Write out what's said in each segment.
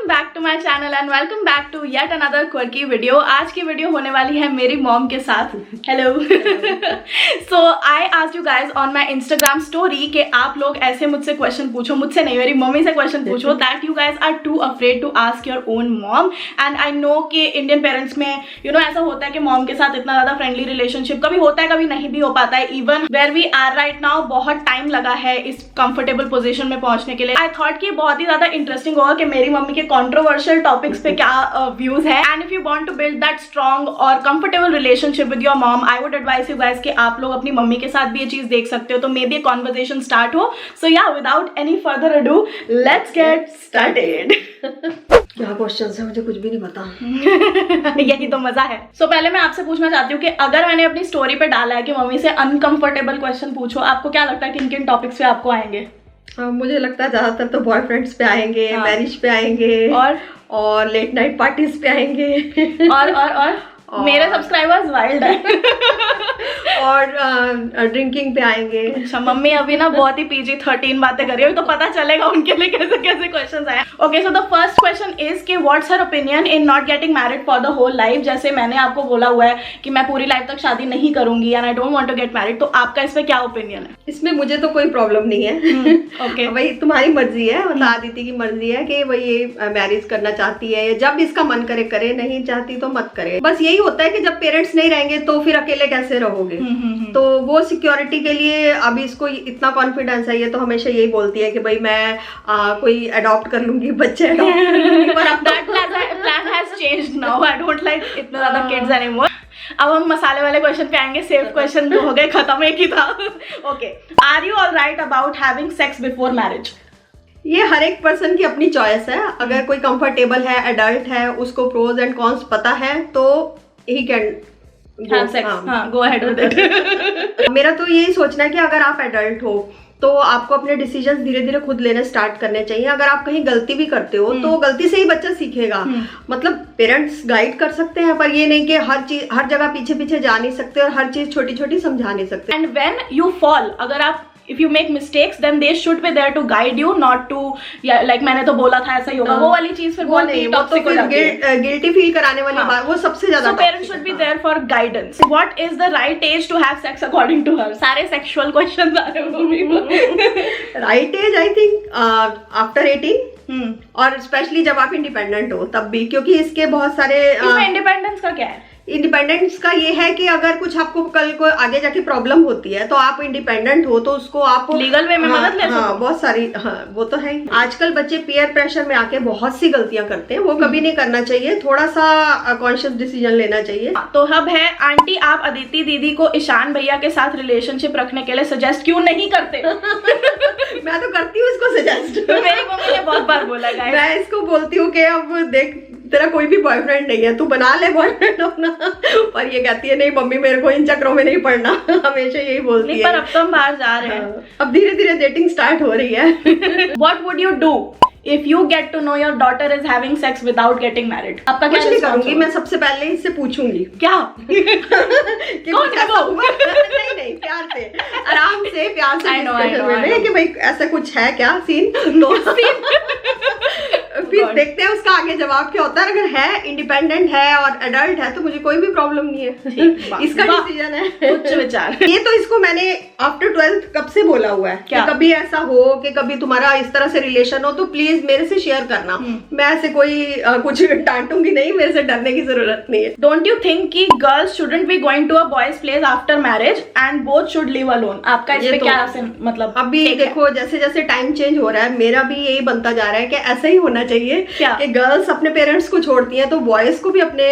Welcome back to my channel and welcome back to yet another quirky video. आज की video होने वाली है मेरी मॉम के साथ। Hello. So I asked you guys on my Instagram story कि आप लोग ऐसे मुझसे क्वेश्चन पूछो, मुझसे नहीं मेरी मम्मी से क्वेश्चन पूछो, that you guys are too afraid to ask your own mom. And I know कि इंडियन पेरेंट्स में ऐसा होता है कि मॉम के साथ इतना ज्यादा फ्रेंडली रिलेशनशिप कभी होता है, कभी नहीं भी हो पाता है। Even where we are right now बहुत टाइम लगा है इस कंफर्टेबल पोजिशन में पहुंचने के लिए। आई थॉट कि बहुत ही ज्यादा इंटरेस्टिंग होगा कि मेरी मम्मी के कंट्रोवर्शियल टॉपिक्स पे क्या व्यूज है। And if you want to build that strong और comfortable relationship with your mom, I would advise you guys कि आप लोग अपनी मम्मी के साथ भी ये चीज देख सकते हो, तो मे बी कॉन्वर्सेशन स्टार्ट हो। सो या without any further ado let's get started. क्या क्वेश्चंस है, मुझे कुछ भी नहीं पता। यही तो मजा है। सो पहले मैं आपसे पूछना चाहती हूँ कि अगर मैंने अपनी स्टोरी पे डाला है कि मम्मी से अनकंफर्टेबल क्वेश्चन पूछो, आपको क्या लगता है किन किन टॉपिक्स पे आपको आएंगे? मुझे लगता है ज्यादातर तो बॉयफ्रेंड्स पे आएंगे, मैरिज पे आएंगे और लेट नाइट पार्टीज पे आएंगे और मेरे सब्सक्राइबर्स वाइल्ड है। और ड्रिंकिंग पे आएंगे। अच्छा, मम्मी अभी ना बहुत ही PG-13 बातें कर रही है, तो पता चलेगा उनके लिए कैसे कैसे क्वेश्चंस आए। Okay, so the first question is कि what's her opinion in not getting married for the whole life. जैसे मैंने आपको बोला हुआ है कि मैं पूरी लाइफ तक शादी नहीं करूंगी and I don't want to get married, तो आपका इस पे क्या ओपिनियन है? इसमें मुझे तो कोई प्रॉब्लम नहीं है। ओके, भाई तुम्हारी मर्जी है, मतलब आदित्य की मर्जी है कि वही ये मैरिज करना चाहती है, जब इसका मन करे करे, नहीं चाहती तो मत करे। बस यही होता है कि जब पेरेंट्स नहीं रहेंगे तो फिर अकेले कैसे रहोगे। तो वो सिक्योरिटी के लिए अभी इसको इतना कॉन्फिडेंस है, ये तो हमेशा यही बोलती है कि भाई मैं कोई अडॉप्ट कर लूंगी, बच्चे अडॉप्ट कर लूंगी। पर अब that plan has changed now. I don't like इतना ज्यादा किड्स anymore. अब हम मसाले वाले क्वेश्चन पे आएंगे। सेफ क्वेश्चन जो हो गए खत्म, एक ही था। Okay, are you all right about having sex before marriage? ये हर एक पर्सन की अपनी चॉइस है। अगर कोई कंफर्टेबल है, एडल्ट है, उसको प्रोज एंड कॉन्स पता है तो he can go ahead with it. मेरा तो यही सोचना है कि अगर आप एडल्ट हो तो आपको अपने डिसीजंस धीरे धीरे खुद लेने स्टार्ट करने चाहिए। अगर आप कहीं गलती भी करते हो तो गलती से ही बच्चा सीखेगा। मतलब पेरेंट्स गाइड कर सकते हैं, पर ये नहीं कि हर जगह पीछे पीछे जा नहीं सकते और हर चीज छोटी छोटी समझा नहीं सकते। एंड व्हेन यू फॉल, अगर आप if you make mistakes then they should be there to guide you, not to like मैंने तो बोला था ऐसा ही होगा, वो वाली चीज फिर बहुत ही टॉक्सिक हो जाती है। गिल्टी फील कराने वाली बात वो सबसे ज्यादा। So parents should be there for guidance. What is the right age to have sex according to her? सारे sexual questions आ रहे हैं। Right age I think after 18 और स्पेशली जब आप इंडिपेंडेंट हो तब भी, क्योंकि इसके बहुत सारे इंडिपेंडेंस का क्या है? इंडिपेंडेंस का ये है कि अगर कुछ आपको कल को आगे जाके प्रॉब्लम होती है तो आप इंडिपेंडेंट हो तो उसको आप लीगल वे में मदद ले सकते हो। बहुत सारी वो तो है। आजकल बच्चे पीयर प्रेशर में आके बहुत सी गलतियां करते हैं, वो कभी नहीं करना चाहिए। थोड़ा सा कॉन्शियस डिसीजन लेना चाहिए। तो अब है आंटी, आप अदिति दीदी को ईशान भैया के साथ रिलेशनशिप रखने के लिए सजेस्ट क्यों नहीं करते? मैं तो करती हूँ इसको सजेस्ट। मेरी मम्मी ने बहुत बार बोला है। मैं इसको बोलती हूँ कि अब देख तेरा कोई भी बॉयफ्रेंड नहीं है, तू बना ले बॉयफ्रेंड अपना। पर ये कहती है नहीं मम्मी मेरे को इन चक्रों में नहीं पड़ना। हमेशा यही बोलती है। पर अब तो हम बाहर जा रहे हैं, अब धीरे धीरे डेटिंग स्टार्ट हो रही है। What would you do if you get to know your daughter is having sex without getting married? आपका क्या? नहीं करूंगी, मैं सबसे पहले इससे पूछूंगी क्या कौन है वो? नहीं प्यार से, आराम से, प्यार से कि भाई ऐसा कुछ है क्या सीन। फिर देखते हैं उसका आगे जवाब क्या होता है। अगर है, इंडिपेंडेंट है और एडल्ट है तो मुझे कोई भी प्रॉब्लम नहीं है। इसका डिसीजन है, उच्च विचार। ये तो इसको मैंने आफ्टर 12th कब से बोला हुआ है कि कभी ऐसा हो कि कभी तुम्हारा इस तरह से रिलेशन हो तो प्लीज मेरे से शेयर करना। मैं ऐसे कोई कुछ डांटूंगी नहीं, मेरे से डरने की जरूरत नहीं है। डोंट यू थिंक कि girls shouldn't be going to a boys place after marriage and both should live alone? आपका इस पे क्या मतलब? अभी देखो जैसे जैसे टाइम चेंज हो रहा है, मेरा भी यही बनता जा रहा है कि ऐसा ही होना चाहिए कि गर्ल्स अपने पेरेंट्स को छोड़ती हैं तो बॉयज को भी अपने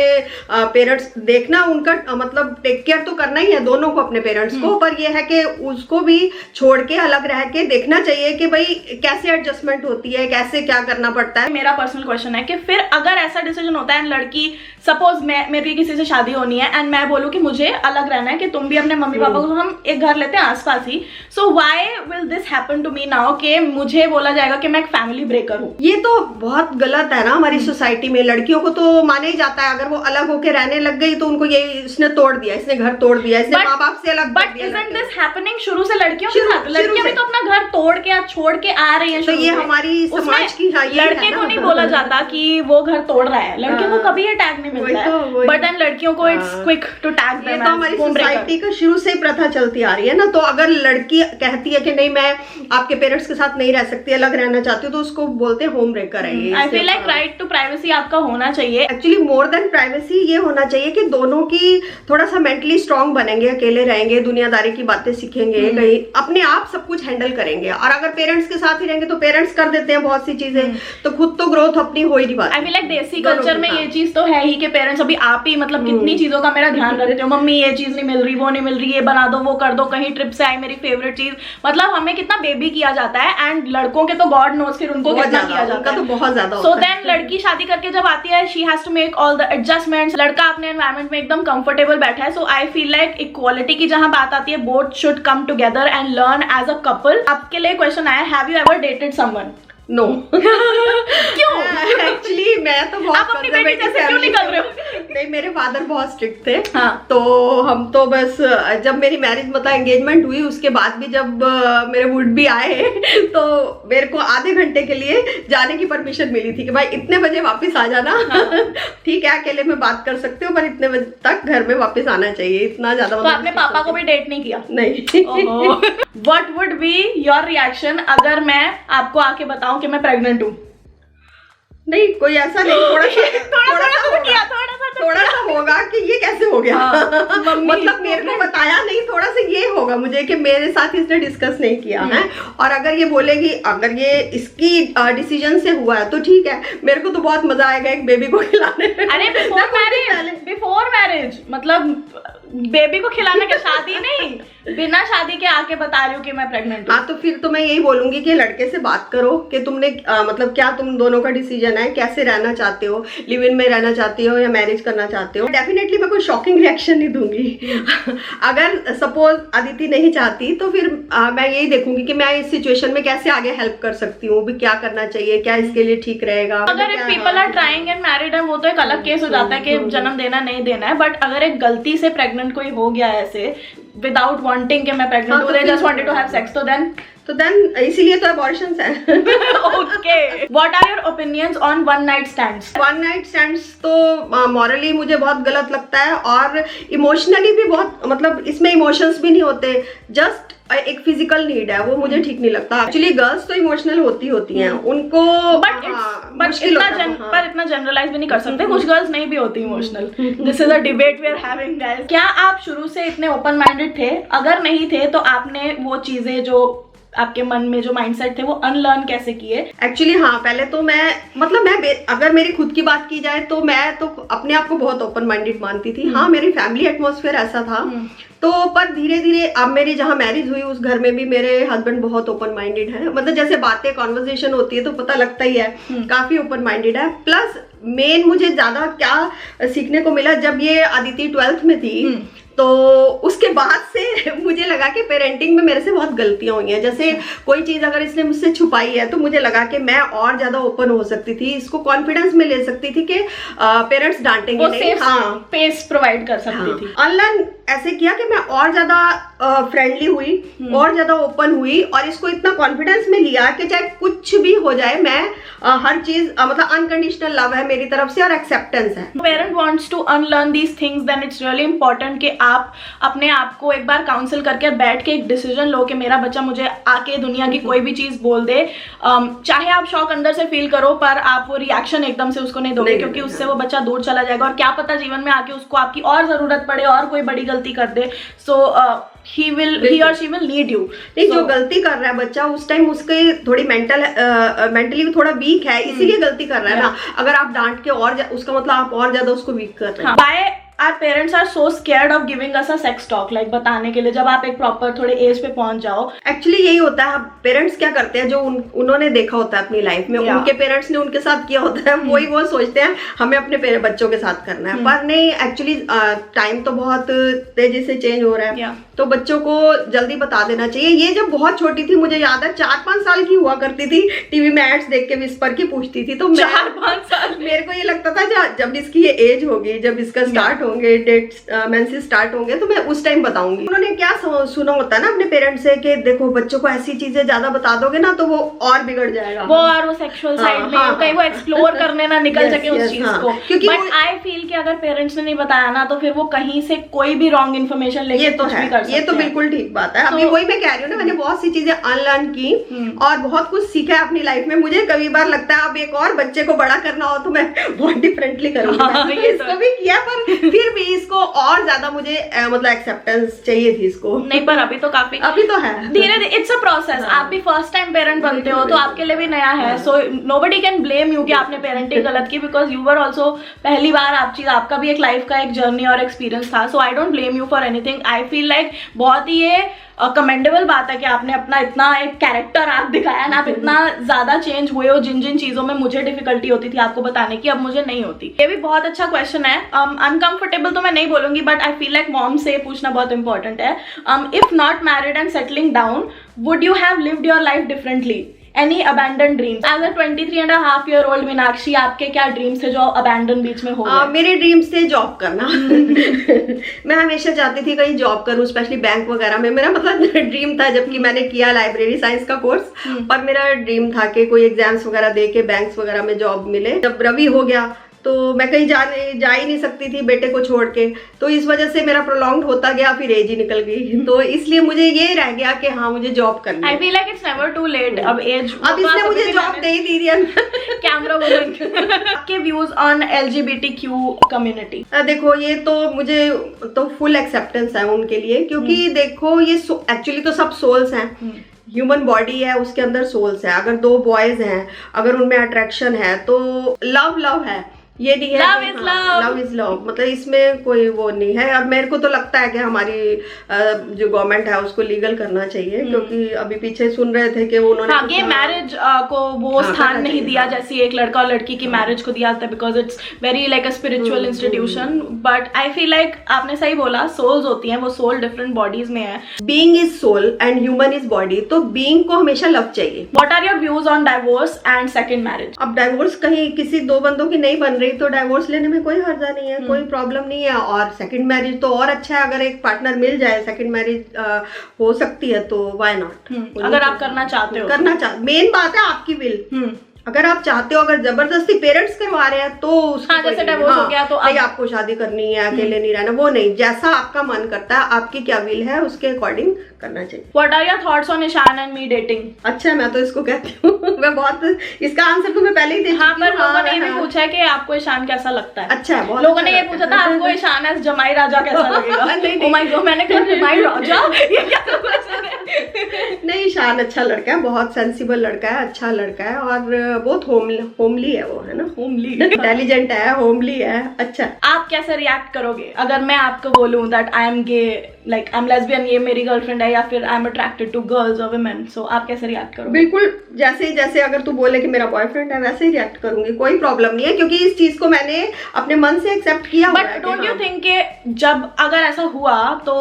पेरेंट्स देखना, उनका मतलब टेक केयर तो करना ही है दोनों को, अपने पेरेंट्स को। पर ये है कि उसको भी छोड़ के अलग रह के देखना चाहिए कि भाई कैसे एडजस्टमेंट होती है, कैसे क्या करना पड़ता है। मेरा पर्सनल क्वेश्चन है कि फिर अगर ऐसा डिसीजन होता है, लड़की सपोज मेरी किसी से शादी होनी है एंड मैं बोलूँ कि मुझे अलग रहना है, कि तुम भी अपने मम्मी पापा को, हम एक घर लेते हैं आसपास ही, so why will this happen to me now कि मुझे बोला जाएगा कि मैं एक फैमिली ब्रेकर हूँ? ये तो बहुत बहुत गलत है ना हमारी सोसाइटी में। लड़कियों को तो माना ही जाता है, अगर वो अलग होके रहने लग गई तो उनको ये इसने तोड़ दिया, इसने घर तोड़ दिया, इसने माँ बाप से अलग कर दिया। Isn't this happening शुरू से लड़कियों के साथ? लड़कियां भी तो अपना घर तोड़ के छोड़ के आ रही हैं। तो ये हमारी समाज की लड़के को नहीं बोला जाता कि वो घर तोड़ रहा है, लड़के को कभी ये टैग नहीं मिलता है, बट देन लड़कियों को it's quick to tag them. ये तो हमारी सोसाइटी का शुरू से प्रथा चलती आ रही है ना। तो अगर लड़की कहती है कि नहीं मैं आपके पेरेंट्स के साथ नहीं रह सकती, अलग रहना चाहती हूँ, तो उसको बोलते हैं होम ब्रेकर है ये। I feel like right to privacy आपका होना चाहिए। एक्चुअली मोर देन प्राइवेसी ये होना चाहिए कि दोनों की थोड़ा सा मेंटली स्ट्रांग बनेंगे, अकेले रहेंगे, दुनियादारी की बातें सीखेंगे, कहीं अपने आप सब कुछ हैंडल करेंगे। और अगर पेरेंट्स के साथ ही रहेंगे तो पेरेंट्स कर देते हैं बहुत सी चीजें, तो खुद तो ग्रोथ अपनी हो ही नहीं पाती। आई फील लाइक देसी कल्चर में ये चीज तो है ही कि पेरेंट्स अभी आप ही मतलब कितनी चीजों का मेरा ध्यान रखते हो, मम्मी ये चीज नहीं मिल रही, वो नहीं मिल रही, ये बना दो, वो कर दो, कहीं ट्रिप से आई मेरी फेवरेट चीज, मतलब हमें कितना बेबी किया जाता है। एंड लड़कों के तो गॉड नोज फिर उनको कितना किया जाता है, तो बहुत ज्यादा। सो देन लड़की शादी करके जब आती है she has to make all the adjustments, लड़का अपने एनवायरनमेंट में एकदम कंफर्टेबल बैठा है। So I feel like equality की जहां बात आती है, both should come together and learn as a couple. आपके लिए क्वेश्चन आया, have you ever dated someone? No. क्यों? एक्चुअली मैं तो बहुत आप अपनी बेटी जैसे क्यों निकल रहे हो? नहीं, मेरे फादर बहुत स्ट्रिक्ट थे। हाँ। तो हम तो बस जब मेरी मैरिज मतलब एंगेजमेंट हुई उसके बाद भी जब मेरे वुड भी आए तो मेरे को आधे घंटे के लिए जाने की परमिशन मिली थी कि भाई इतने बजे वापस आ जाना। हाँ। ठीक है, अकेले में बात कर सकते हो पर इतने बजे तक घर में वापस आना चाहिए, इतना ज्यादा। तो आपने पापा को भी डेट नहीं किया? नहीं। What would be your reaction अगर मैं आपको आके बताऊं कि मैं प्रेग्नेंट हूँ? नहीं, कोई ऐसा नहीं, थोड़ा सा होगा कि ये कैसे हो गया। मतलब मेरे को बताया नहीं, थोड़ा सा ये होगा मुझे कि मेरे साथ इसने डिस्कस नहीं किया है। और अगर ये बोलेगी अगर ये इसकी डिसीजन से हुआ है तो ठीक है, मेरे को तो बहुत मजा आएगा एक बेबी को खिलाने। अरे बिफोर मैरिज मतलब बेबी को खिलाने का, शादी नहीं, बिना शादी के आके बता रही हूँ कि मैं प्रेग्नेंट हूँ। हाँ, तो फिर तो मैं यही बोलूंगी कि लड़के से बात करो कि तुमने मतलब क्या तुम दोनों का डिसीजन है, कैसे रहना चाहते हो, लिव इन में रहना चाहते हो या मैरिज करना चाहते हो। डेफिनेटली मैं कोई शॉकिंग रिएक्शन नहीं दूंगी। अगर सपोज अदिति नहीं चाहती तो फिर मैं यही देखूंगी कि मैं इस सिचुएशन में कैसे आगे हेल्प कर सकती हूँ, भी क्या करना चाहिए, क्या इसके लिए ठीक रहेगा। अगर if people are trying and married है वो तो एक अलग केस हो जाता है कि जन्म देना नहीं देना है, बट अगर एक गलती से प्रेग्नेंट कोई हो गया ऐसे विदाउट वांटिंग कि मैं प्रेग्नेंट हूं, they just wanted to have sex, तो देन इसीलिए तो अबॉर्शंस है। Okay, what are your opinions on one night stands? One night stands तो मॉरली मुझे बहुत गलत लगता है और इमोशनली भी बहुत, मतलब इसमें इमोशंस भी नहीं होते, जस्ट एक फिजिकल नीड है, वो मुझे ठीक नहीं लगता। एक्चुअली गर्ल्स तो इमोशनल होती हैं, उनको बट इतना जनरलाइज भी नहीं कर सकते, कुछ गर्ल्स नहीं भी होती emotional. This is a debate we are having guys. क्या आप शुरू से इतने ओपन माइंडेड थे? अगर नहीं थे तो आपने वो चीजें जो आपके मन में जो माइंडसेट थे वो अनलर्न कैसे किए? एक्चुअली हाँ, पहले तो मैं मतलब अगर मेरी खुद की बात की जाए तो मैं तो अपने आप को बहुत ओपन माइंडेड मानती थी। हाँ, मेरी फैमिली एटमॉस्फेयर ऐसा था, तो पर धीरे धीरे अब मेरी जहाँ मैरिज हुई उस घर में भी मेरे हस्बैंड बहुत ओपन माइंडेड है। मतलब जैसे बातें कॉन्वर्सेशन होती है तो पता लगता ही है, काफी ओपन माइंडेड है। प्लस मेन मुझे ज्यादा क्या सीखने को मिला, जब ये अदिति 12th में थी तो उसके बाद से मुझे लगा कि पेरेंटिंग में मेरे से बहुत गलतियां हुई हैं। जैसे कोई चीज अगर इसने मुझसे छुपाई है तो मुझे लगा कि मैं और ज्यादा ओपन हो सकती थी, इसको कॉन्फिडेंस में ले सकती थी कि पेरेंट्स डांटेंगे नहीं। हाँ, स्पेस प्रोवाइड कर सकती थी। अनलर्न ऐसे किया कि मैं और ज्यादा फ्रेंडली हुई, और ज्यादा ओपन हुई और इसको इतना कॉन्फिडेंस में लिया कि चाहे कुछ भी हो जाए मैं हर चीज मतलब अनकंडीशनल लव है मेरी तरफ से और एक्सेप्टेंस है। Parent wants to unlearn these things, then it's really important कि आप अपने आप को एक बार काउंसिल करके बैठ के एक डिसीजन लो कि मेरा बच्चा मुझे आके दुनिया की कोई भी चीज बोल दे, चाहे आप शौक अंदर से फील करो पर आप वो रिएक्शन एकदम से उसको नहीं दोगे, क्योंकि उससे वो बच्चा दूर चला जाएगा और क्या पता जीवन में आके उसको आपकी और जरूरत पड़े और कोई बड़ी गलती कर दे। सो he or she will need you। नहीं, जो गलती कर रहा है बच्चा उस टाइम उसके थोड़ी मेंटली थोड़ा वीक है, इसीलिए गलती कर रहा है ना। अगर आप डांट के और उसका मतलब आप और ज्यादा उसको वीक कर रहे हैं। By our parents are so scared of giving us a sex talk, like बताने के लिए जब आप एक प्रॉपर थोड़े एज पे पहुंच जाओ। एक्चुअली यही होता है, पेरेंट्स क्या करते हैं जो उन्होंने देखा होता है अपनी लाइफ में, उनके पेरेंट्स ने उनके साथ किया होता है, वही वो सोचते हैं हमें अपने बच्चों के साथ करना है। पर नहीं, एक्चुअली टाइम तो बहुत तेजी से चेंज हो रहा है, तो बच्चों को जल्दी बता देना चाहिए। ये जब बहुत छोटी थी, मुझे याद है 4-5 साल की हुआ करती थी, टीवी में एड्स देख के विस्पर की पूछती थी, तो 4-5 साल मेरे को ये लगता था जब इसकी ये एज होगी, जब इसका स्टार्ट होंगे, डेट्स मेंसेस स्टार्ट होंगे, तो मैं उस टाइम बताऊंगी। उन्होंने क्या सुना होता है ना अपने पेरेंट्स से कि देखो बच्चों को ऐसी चीजें ज्यादा बता दोगे ना तो वो और बिगड़ जाएगा, वो सेक्सुअल साइड में कहीं वो एक्सप्लोर करने ना निकल सके उस चीज को। क्योंकि बट आई फील कि अगर पेरेंट्स ने नहीं बताया ना तो फिर वो कहीं से कोई भी रॉन्ग इन्फॉर्मेशन लेके कुछ भी कर सकते हैं। ये तो बिल्कुल ठीक बात है। अभी वही मैं कह रही हूँ ना, मैंने बहुत सी चीजें अनलर्न की और बहुत कुछ सीखा है अपनी लाइफ में। मुझे कई बार लगता है अब एक और बच्चे को बड़ा करना हो तो मैं बहुत डिफरेंटली करूंगी। इसको भी किया, पर फिर भी इसको और ज्यादा मुझे मतलब एक्सेप्टेंस चाहिए थी इसको। नहीं, पर अभी तो काफी, अभी तो है, धीरे धीरे इट्स अ प्रोसेस। आप भी फर्स्ट टाइम पेरेंट बनते हो तो आपके लिए भी नया है, so nobody can blame you कि आपने पेरेंटिंग गलत की, बिकॉज यू वर ऑल्सो पहली बार आपका भी एक लाइफ का एक जर्नी और एक्सपीरियंस था। So I don't blame you for anything. I feel like बहुत ही ये कमेंडेबल बात है कि आपने अपना इतना एक कैरेक्टर आप दिखाया ना, आप इतना ज्यादा चेंज हुए हो। जिन जिन चीजों में मुझे डिफिकल्टी होती थी आपको बताने की, अब मुझे नहीं होती। ये भी बहुत अच्छा क्वेश्चन है। अनकंफर्टेबल तो मैं नहीं बोलूंगी, but I feel like mom से पूछना बहुत इंपॉर्टेंट है। If not married and settling down, would you have lived your life differently? Any abandoned dreams? As a 23.5-year-old Meenakshi, आपके क्या ड्रीम्स थे जो अबैंडन बीच में हो गए? मेरे ड्रीम्स थे जॉब करना। मैं हमेशा चाहती थी कहीं जॉब करूं, स्पेशली बैंक वगैरह में। मेरा मतलब ड्रीम था, जबकि मैंने किया लाइब्रेरी साइंस का कोर्स, पर मेरा ड्रीम था कि कोई एग्जाम्स वगैरह दे के बैंक्स वगैरह में जॉब मिले। जब रवि हो गया तो मैं कहीं जा ही नहीं सकती थी बेटे को छोड़ के, तो इस वजह से मेरा प्रोलॉन्ग्ड होता गया, फिर एज ही निकल गई। तो इसलिए मुझे ये रह गया कि हाँ मुझे जॉब करनी है। I feel like it's never too late। अब एज, अब इसने मुझे जॉब दे दी कैमरा वुमन। आपके व्यूज ऑन LGBTQ कम्युनिटी? देखो, ये तो मुझे तो फुल एक्सेप्टेंस है उनके लिए, क्योंकि देखो ये एक्चुअली तो सब सोल्स हैं। ह्यूमन बॉडी है, उसके अंदर सोल्स है। अगर 2 बॉयज हैं, अगर उनमें अट्रैक्शन है तो लव है, ये नहीं है लव इज लव, मतलब इसमें कोई वो नहीं है। अब मेरे को तो लगता है कि हमारी जो गवर्नमेंट है उसको लीगल करना चाहिए, क्योंकि अभी पीछे सुन रहे थे कि उन्होंने ये मैरिज को वो स्थान नहीं दिया जैसे एक लड़का और लड़की की मैरिज को दिया था, because it's very like a spiritual institution. But I feel like आपने सही बोला, सोल्स होती हैं, वो सोल डिफरेंट बॉडीज में है। Being is soul and human is body, तो बीइंग को हमेशा लव चाहिए। What are your views on divorce and second marriage? अब डाइवोर्स कहीं किसी 2 बंदों की नहीं बन रही तो डाइवोर्स लेने में कोई हर्जा नहीं है, कोई प्रॉब्लम नहीं है। और सेकंड मैरिज तो और अच्छा है, अगर एक पार्टनर मिल जाए, सेकंड मैरिज हो सकती है, तो व्हाई नॉट। अगर आप करना चाहते हो, मेन बात है आपकी विल। अगर आप चाहते हो, अगर जबरदस्ती पेरेंट्स करवा रहे हैं तो जैसे डिवोर्स हो गया तो आपको शादी करनी है, अकेले नहीं रहना, वो नहीं। जैसा आपका मन करता है, आपकी क्या विल है, उसके अकॉर्डिंग करना चाहिए। What are your thoughts on Ishaan and me dating? अच्छा, मैं तो इसको कहती हूँ मैं बहुत, इसका आंसर तो मैं पहले ही दे चुकी हूँ। पर लोगों ने ये भी पूछा है कि आपको ईशान कैसा लगता है। अच्छा है, बहुत लोगों ने ये पूछा था आपको ईशान एज जमाई राजा कैसा लगेगा? Oh my God, मैंने कहा जमाई राजा, ये क्या क्वेश्चन है? नहीं, ईशान अच्छा लड़का है, बहुत सेंसिबल लड़का है, अच्छा लड़का है और बहुत होमली है, वो है ना, होमली, इंटेलिजेंट है, होमली है, अच्छा। आप कैसे रिएक्ट करोगे अगर मैं आपको बोलूं that I am gay, like I am lesbian, ये मेरी गर्लफ्रेंड है, या फिर I am attracted to girls और वुमेन? सो आप कैसे रिएक्ट करोगे? बिल्कुल जैसे अगर तू बोले कि मेरा बॉयफ्रेंड है, वैसे ही रिएक्ट करूंगी, कोई प्रॉब्लम नहीं है, क्योंकि इस चीज को मैंने अपने मन से एक्सेप्ट किया हुआ है। बट डोंट यू थिंक कि जब अगर ऐसा हुआ तो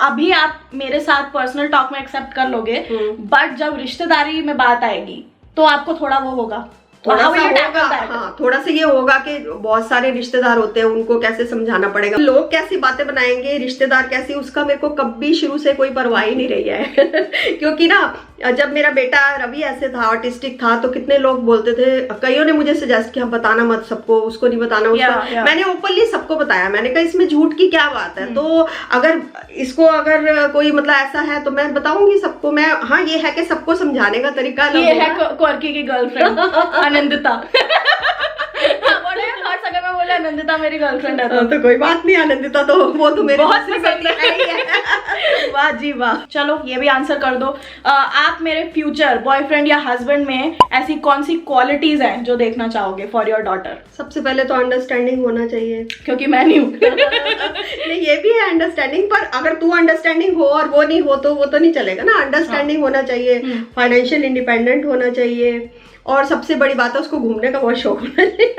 अभी आप मेरे साथ पर्सनल टॉक में एक्सेप्ट कर लोगे, बट जब रिश्तेदारी में बात आएगी तो आपको थोड़ा वो होगा, थोड़ा सा होगा, हाँ, थोड़ा सा ये होगा कि बहुत सारे रिश्तेदार होते हैं, उनको कैसे समझाना पड़ेगा, लोग कैसी बातें बनाएंगे, रिश्तेदार कैसी, उसका मेरे को कभी शुरू से कोई परवाह ही नहीं रही है क्योंकि ना जब मेरा बेटा रवि ऐसे था, ऑटिस्टिक था, तो कितने लोग बोलते थे, कईयों ने मुझे सजेस्ट किया बताना मत सबको, उसको नहीं बताना, उसको मैंने ओपनली सबको बताया। मैंने कहा इसमें झूठ की क्या बात है, तो अगर इसको अगर कोई मतलब ऐसा है तो मैं बताऊंगी सबको। मैं, हाँ, ये है कि सबको समझाने का तरीका ये है क्वर्की की गर्लफ्रेंड आनंदिता अगर मैं बोला आनंदिता मेरी गर्लफ्रेंड है तो कोई बात नहीं, आनंदिता तो वो तो मेरी बहुत पसंद है वाह जी वाह। चलो ये भी आंसर कर दो। आप मेरे फ्यूचर बॉयफ्रेंड या हस्बैंड में ऐसी कौन सी क्वालिटीज हैं जो देखना चाहोगे फॉर योर डॉटर? सबसे पहले तो अंडरस्टैंडिंग होना चाहिए, क्योंकि मैं नहीं हूँ। नहीं, ये भी है अंडरस्टैंडिंग, पर अगर तू अंडरस्टैंडिंग हो और वो नहीं हो तो वो तो नहीं चलेगा ना। अंडरस्टैंडिंग होना चाहिए, फाइनेंशियल इंडिपेंडेंट होना चाहिए, और सबसे बड़ी बात है उसको घूमने का बहुत शौक होना चाहिए।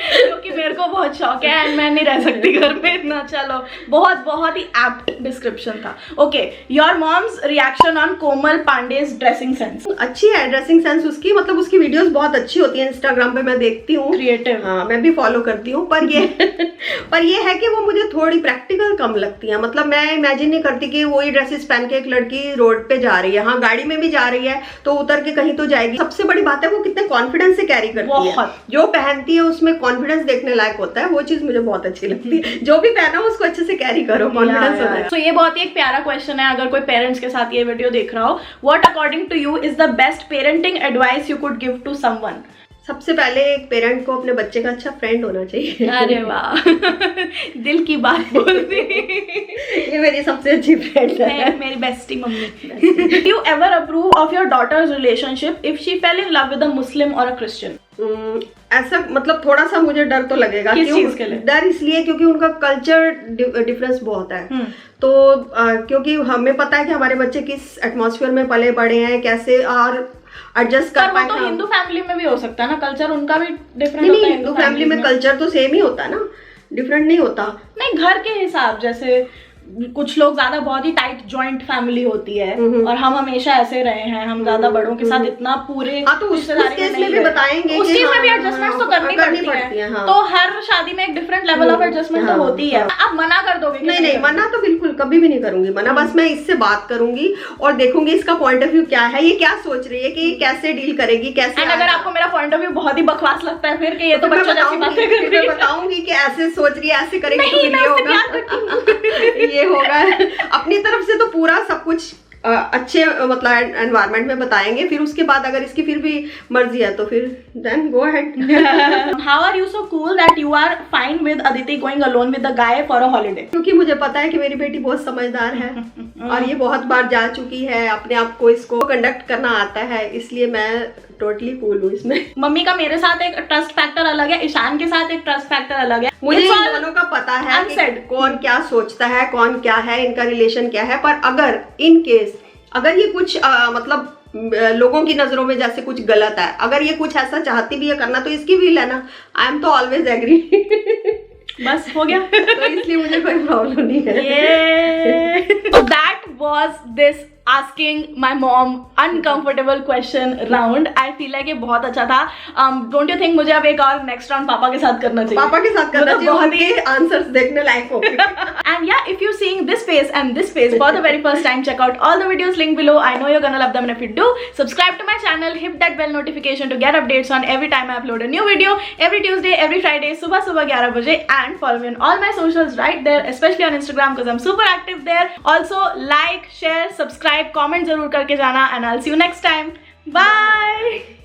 क्योंकि मेरे को बहुत शौक है एंड मैं नहीं रह सकती घर में इतना। चलो बहुत ही एप्ट डिस्क्रिप्शन था। Okay, your mom's reaction on Komal Pandey's dressing sense? अच्छी है ड्रेसिंग सेंस उसकी, मतलब उसकी वीडियोस बहुत अच्छी होती है, इंस्टाग्राम पे मैं देखती हूँ, क्रिएटिव। हाँ, मैं भी फॉलो करती हूँ। पर ये है कि वो मुझे थोड़ी प्रैक्टिकल कम लगती है। मतलब मैं इमेजिन नहीं करती कि वही ड्रेसेस पहन के एक लड़की रोड पे जा रही है, हाँ गाड़ी में भी जा रही है तो उतर के कहीं तो जाएगी। सबसे बड़ी बात है वो कितने कॉन्फिडेंस से कैरी करती है, जो पहनती है उसमें कॉन्फिडेंस देखने लायक होता है। वो चीज मुझे बहुत अच्छी लगती है। जो भी पहना हो उसको अच्छे से कैरी करो, कॉन्फिडेंस होता है। तो ये बहुत ही एक प्यारा क्वेश्चन है अगर कोई पेरेंट्स के साथ ये वीडियो देख रहा हो। What according to you is the best parenting advice you could give to someone? सबसे पहले एक पेरेंट को अपने बच्चे का अच्छा फ्रेंड होना चाहिए। अरे वाह, दिल की बात बोल दी। ये मेरी सबसे अच्छी फ्रेंड है, मेरी bestie mummy. You ever approve of your daughter's relationship if she fell in love with a Muslim और अ क्रिश्चियन? ऐसा मतलब थोड़ा सा मुझे डर तो लगेगा। किस चीज के लिए? डर इसलिए क्योंकि उनका कल्चर डिफरेंस बहुत है। तो क्योंकि हमें पता है कि हमारे बच्चे किस एटमॉस्फेयर में पले बड़े हैं, कैसे और एडजस्ट कर पाए। तो हिंदू फैमिली में भी हो सकता है ना, कल्चर उनका भी डिफरेंट होता है। हिंदू फैमिली में कल्चर तो सेम ही होता है ना, डिफरेंट नहीं होता। नहीं, घर के हिसाब, जैसे कुछ लोग ज्यादा बहुत ही टाइट जॉइंट फैमिली होती है और हम हमेशा ऐसे रहे हैं, हम ज्यादा बड़ों के साथ इतना पूरे तो उस केस में भी बताएंगे, उस चीज में भी एडजस्टमेंट तो करनी पड़ती है। तो हर शादी में एक डिफरेंट लेवल ऑफ एडजस्टमेंट तो होती है। आप मना कर दोगे? नहीं, मना तो बिल्कुल कभी भी नहीं करूंगी मना। बस मैं इससे बात करूंगी और देखूंगी इसका पॉइंट ऑफ व्यू क्या है, ये क्या सोच रही है कि कैसे डील करेगी, कैसे। एंड अगर आपको मेरा पॉइंट ऑफ व्यू बहुत ही बकवास लगता है फिर कि ये तो बच्चों जैसी बातें कर रही है, बताऊंगी कि ऐसे सोच रही है, ऐसे करेगी तो ये होगा, ये होगा। अपनी तरफ से तो पूरा सब कुछ अच्छे मतलब एनवायरनमेंट में बताएंगे। फिर उसके बाद अगर इसकी फिर भी मर्जी है तो फिर then go ahead. How are you so cool that you are fine with Aditi going alone with the guy for a holiday? क्योंकि मुझे पता है कि मेरी बेटी बहुत समझदार है और ये बहुत बार जा चुकी है, अपने आप को इसको कंडक्ट करना आता है, इसलिए मैं टोटली कूल हूँ इसमें। मम्मी का मेरे साथ एक ट्रस्ट फैक्टर अलग है, ईशान के साथ एक ट्रस्ट फैक्टर अलग है। मुझे इन दोनों का पता है कि कौन क्या सोचता है, कौन क्या है, इनका रिलेशन क्या है। पर अगर इन केस अगर ये कुछ मतलब लोगों की नजरों में जैसे कुछ गलत है, अगर ये कुछ ऐसा चाहती भी है करना तो इसकी विल है ना। आई एम तो ऑलवेज एग्री। बस हो गया। तो इसलिए मुझे कोई प्रॉब्लम नहीं है। So that was this asking my mom uncomfortable question round. I feel like ये बहुत अच्छा था। Don't you think मुझे अब एक और next round पापा के साथ करना चाहिए? पापा के साथ करना चाहिए, बहुत ही आंसर्स देखने लायक होंगे। And yeah, if you're seeing this face and this face for the very first time, check out all the videos linked below. I know you're gonna love them, and if you do, subscribe to my channel, hit that bell notification to get updates on every time I upload a new video. Every Tuesday, every Friday, सुबह 11 बजे, and follow me on all my socials right there, especially on Instagram because I'm super active there. Also, like, share, subscribe, comment जरूर करके जाना, and I'll see you next time. Bye.